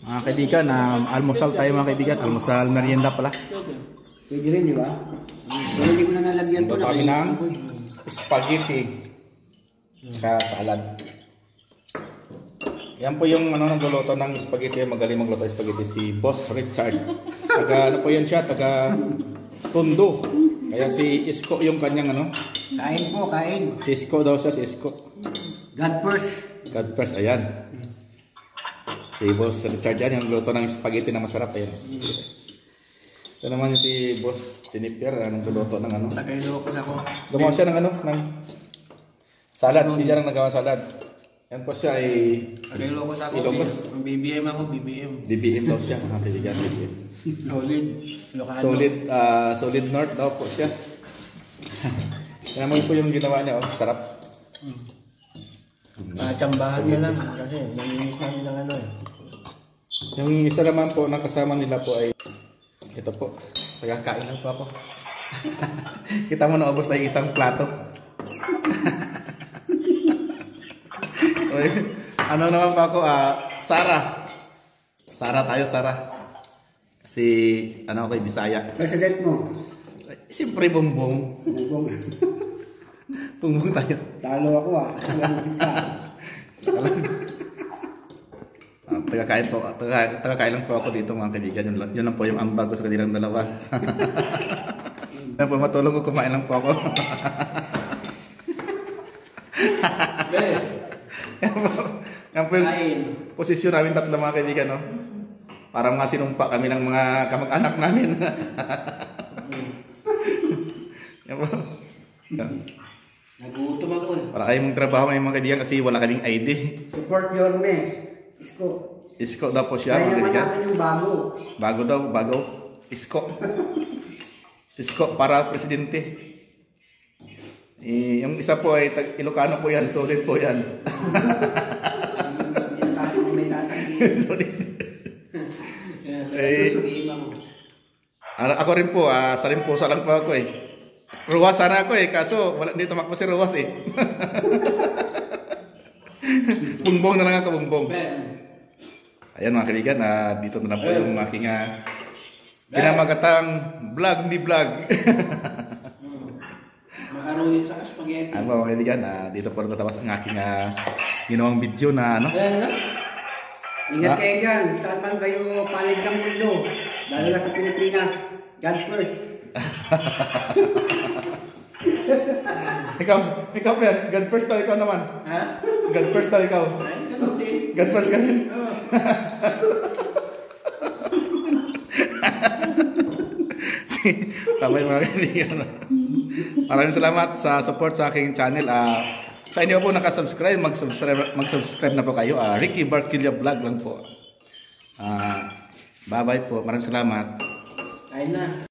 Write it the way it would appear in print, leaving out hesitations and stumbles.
Mga kaibigan, almusal tayo mga kaibigan. Almusal merienda pala. Pwede rin, di ba? Pero hindi ko na nalagyan po. Ito kami ng spaghetti. Saka salad. Yan po yung nagluluto ng spaghetti. Magaling magluto ng spaghetti si Boss Richard. Taga ano po yan siya? Taga Tondo. Kaya si Isko yung kanyang Kain po, kain. Si Isko daw siya, si Isko. God first. God first, ayan. Si Boss Richard yan, yung luto ng spaghetti na masarap. Ayan. Ito naman yung si Boss Jennifer, nagluluto ng Tagailocos ako. Gumawa siya ng ng salad. Hindi niya lang nagawa salad. Yan po siya ay Tagailocos ako. Ilocos. BBM ako, BBM. DBM daw siya, mga kaibigan. Solid. Ilocano. Solid North daw po siya. Yan naman po yung ginawa niya, sarap. Tsambahan niya lang kasi namimiss namin ng Yung isa naman po na kasama nila po ay ito po. Tagakain lang po ako. Kita mo naubos na yung isang plato. Ano naman pa ako? Sarah. Sarah tayo, Sarah. Si kay Bisaya. President mo. Siyempre, Bongbong. Bongbong. Bongbong tayo. Talo ako Tagakain lang po ako dito mga kaibigan. Yun lang po yung ambag ko sa kanilang dalawa. Yan po, matulong ko, kumain lang po ako. Yan po yung posisyon namin tatlo mga kaibigan. No? Parang mga sinumpa kami ng mga kamag-anak namin. Yan po. Nagutom ako Para kayo mong trabaho ngayon mga kaibigan kasi wala kaming ID. Support your me. Isko. Isko daw po siya Kaya mga naman kaibigan. natin yung bago. Bago daw, bago. Isko. Isko para presidente. Yung isa po ay Ilocano po yan, solid po yan. Solid. Ako rin po, sa rin po sa lang po ako Ruwas sana ako kaso wala dito tumakbo si Ruwas Bungbong na lang ako, Bungbong. Ayan mga kaibigan, dito na po yung aking kinamagatang vlog ni vlog. Makaroni sa spaghetti. Ano mga kaibigan, dito po natapos ang aking ginawang video na Ingat kayo dyan. Saan man kayo palig ng mundo. Lalo na sa Pilipinas. God first. ikaw Per, God first daw ikaw naman. Ha? God first daw ikaw. Ay, ganun din. God first ka rin. Tama yung mga kaibigan. Maraming salamat sa support sa aking channel. Sa inyo po nakasubscribe, mag-subscribe na po kayo. Ricky Barquilla Vlog lang po. Bye-bye po. Maraming salamat. Kain na.